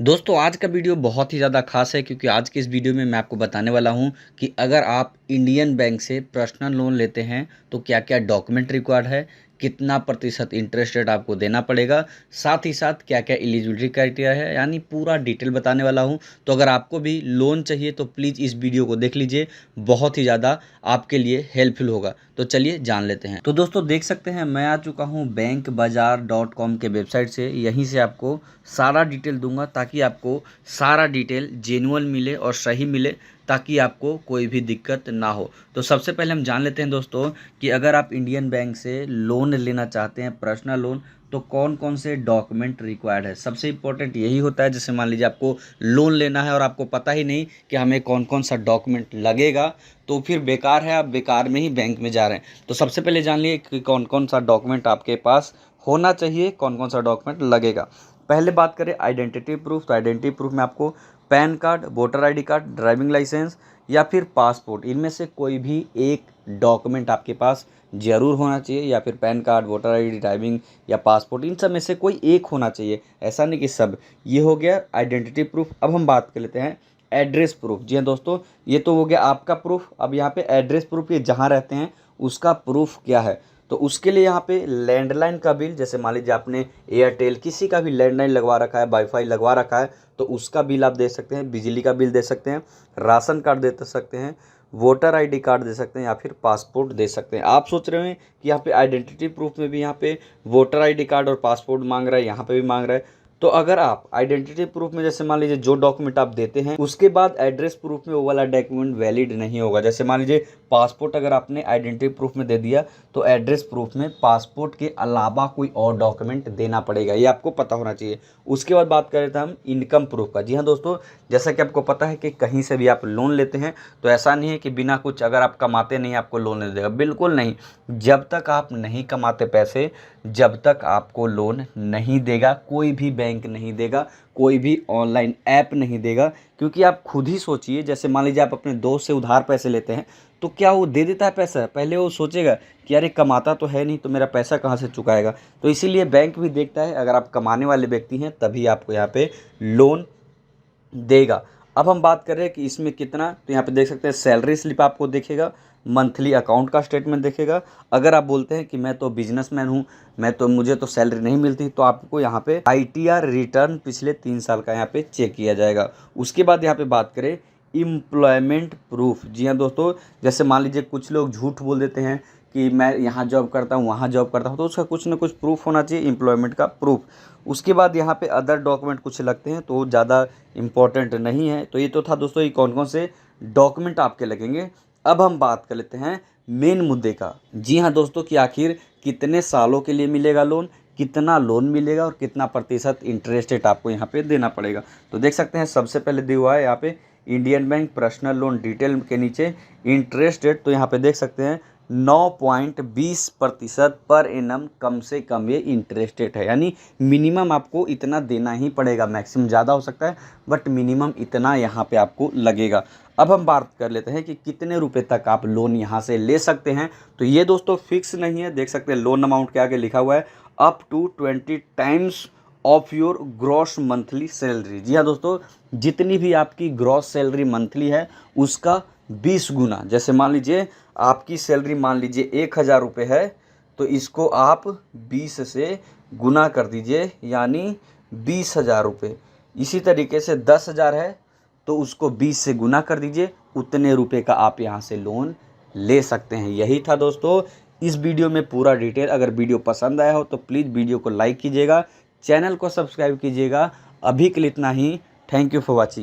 दोस्तों आज का वीडियो बहुत ही ज़्यादा खास है क्योंकि आज के इस वीडियो में मैं आपको बताने वाला हूं कि अगर आप इंडियन बैंक से पर्सनल लोन लेते हैं तो क्या क्या डॉक्यूमेंट रिक्वायर्ड है, कितना प्रतिशत इंटरेस्ट रेट आपको देना पड़ेगा, साथ ही साथ क्या क्या एलिजिबिलिटी क्राइटेरिया है, यानी पूरा डिटेल बताने वाला हूं। तो अगर आपको भी लोन चाहिए तो प्लीज़ इस वीडियो को देख लीजिए, बहुत ही ज़्यादा आपके लिए हेल्पफुल होगा। तो चलिए जान लेते हैं। तो दोस्तों देख सकते हैं मैं आ चुका हूं bankbazaar.com के वेबसाइट से। यहीं से आपको सारा डिटेल दूंगा ताकि आपको सारा डिटेल जेन्युइन मिले और सही मिले, ताकि आपको कोई भी दिक्कत ना हो। तो सबसे पहले हम जान लेते हैं दोस्तों कि अगर आप इंडियन बैंक से लोन लेना चाहते हैं पर्सनल लोन, तो कौन कौन से डॉक्यूमेंट रिक्वायर्ड है। सबसे इम्पोर्टेंट यही होता है, जैसे मान लीजिए आपको लोन लेना है और आपको पता ही नहीं कि हमें कौन कौन सा डॉक्यूमेंट लगेगा, तो फिर बेकार है, आप बेकार में ही बैंक में जा रहे हैं। तो सबसे पहले जान लीजिए कि कौन कौन सा डॉक्यूमेंट आपके पास होना चाहिए, कौन कौन सा डॉक्यूमेंट लगेगा। पहले बात करें आइडेंटिटी प्रूफ, तो आइडेंटिटी प्रूफ में आपको PAN card, voter ID card, driving licence या फिर पासपोर्ट, इनमें से कोई भी एक डॉक्यूमेंट आपके पास ज़रूर होना चाहिए। या फिर pan card, voter ID, driving या पासपोर्ट, इन सब में से कोई एक होना चाहिए, ऐसा नहीं कि सब। ये हो गया आइडेंटिटी प्रूफ। अब हम बात कर लेते हैं एड्रेस प्रूफ। जी हाँ दोस्तों, ये तो हो गया आपका प्रूफ। अब यहाँ पे एड्रेस प्रूफ, ये जहाँ रहते हैं उसका प्रूफ क्या है। तो उसके लिए यहाँ पे लैंडलाइन का बिल, जैसे मान लीजिए आपने एयरटेल किसी का भी लैंडलाइन लगवा रखा है, वाईफाई लगवा रखा है, तो उसका बिल आप दे सकते हैं। बिजली का बिल दे सकते हैं, राशन कार्ड दे सकते हैं, वोटर आईडी कार्ड दे सकते हैं या फिर पासपोर्ट दे सकते हैं। आप सोच रहे हैं कि यहाँ पे आइडेंटिटी प्रूफ में भी यहाँ पे वोटर आईडी कार्ड और पासपोर्ट मांग रहा है, यहाँ पे भी मांग रहा है। तो अगर आप आइडेंटिटी प्रूफ में जैसे मान लीजिए जो डॉक्यूमेंट आप देते हैं, उसके बाद एड्रेस प्रूफ में वो वाला डॉक्यूमेंट वैलिड नहीं होगा। जैसे मान लीजिए पासपोर्ट अगर आपने आइडेंटिटी प्रूफ में दे दिया, तो एड्रेस प्रूफ में पासपोर्ट के अलावा कोई और डॉक्यूमेंट देना पड़ेगा, ये आपको पता होना चाहिए। उसके बाद बात करें तो हम इनकम प्रूफ का। जी हाँ दोस्तों, जैसा कि आपको पता है कि कहीं से भी आप लोन लेते हैं तो ऐसा नहीं है कि बिना कुछ, अगर आप कमाते नहीं आपको लोन नहीं देगा, बिल्कुल नहीं। जब तक आप नहीं कमाते पैसे, जब तक आपको लोन नहीं देगा, कोई भी बैंक नहीं देगा, कोई भी ऑनलाइन ऐप नहीं देगा। क्योंकि आप खुद ही सोचिए, जैसे मान लीजिए आप अपने दोस्त से उधार पैसे लेते हैं, तो क्या वो दे देता है पैसा? पहले वो सोचेगा कि अरे कमाता तो है नहीं, तो मेरा पैसा कहाँ से चुकाएगा। तो इसीलिए बैंक भी देखता है अगर आप कमाने वाले व्यक्ति हैं तभी आपको यहाँ पे लोन देगा। अब हम बात कर रहे हैं कि इसमें कितना, तो यहाँ पे देख सकते हैं सैलरी स्लिप आपको दिखेगा, मंथली अकाउंट का स्टेटमेंट दिखेगा। अगर आप बोलते हैं कि मैं तो बिजनेसमैन हूँ, मुझे तो सैलरी नहीं मिलती, तो आपको यहाँ पे आईटीआर रिटर्न पिछले 3 साल का यहाँ पे चेक किया जाएगा। उसके बाद यहाँ पे बात करें एम्प्लॉयमेंट प्रूफ। जी हाँ दोस्तों, जैसे मान लीजिए कुछ लोग झूठ बोल देते हैं कि मैं यहाँ जॉब करता हूँ, वहाँ जॉब करता हूँ, तो उसका कुछ ना कुछ प्रूफ होना चाहिए, एम्प्लॉयमेंट का प्रूफ। उसके बाद यहाँ पे अदर डॉक्यूमेंट कुछ लगते हैं, तो ज़्यादा इम्पोर्टेंट नहीं है। तो ये तो था दोस्तों ये कौन कौन से डॉक्यूमेंट आपके लगेंगे। अब हम बात कर लेते हैं मेन मुद्दे का। जी हाँ दोस्तों, कि आखिर कितने सालों के लिए मिलेगा लोन, कितना लोन मिलेगा और कितना प्रतिशत इंटरेस्ट रेट आपको यहाँ पे देना पड़ेगा। तो देख सकते हैं सबसे पहले दिया हुआ है यहाँ पे Indian bank personal loan detail के नीचे इंटरेस्ट रेट। तो यहाँ पे देख सकते हैं 9.20% पर एनम कम से कम ये इंटरेस्ट रेट है। यानी मिनिमम आपको इतना देना ही पड़ेगा, मैक्सिमम ज़्यादा हो सकता है बट मिनिमम इतना यहाँ पे आपको लगेगा। अब हम बात कर लेते हैं कि कितने रुपए तक आप लोन यहाँ से ले सकते हैं। तो ये दोस्तों फिक्स नहीं है, देख सकते हैं लोन अमाउंट के आगे लिखा हुआ है up to 20 times of your gross monthly salary. जी हाँ दोस्तों, जितनी भी आपकी ग्रॉस सैलरी मंथली है उसका 20 गुना। जैसे मान लीजिए आपकी सैलरी मान लीजिए 1,000 रुपये है, तो इसको आप 20 से गुना कर दीजिए, यानी 20,000 रुपये। इसी तरीके से 10,000 है तो उसको 20 से गुना कर दीजिए, उतने रुपए का आप यहाँ से लोन ले सकते हैं। यही था दोस्तों इस वीडियो में पूरा डिटेल। अगर वीडियो पसंद आया हो तो प्लीज़ वीडियो को लाइक कीजिएगा, चैनल को सब्सक्राइब कीजिएगा। अभी के लिए इतना ही। Thank you for watching.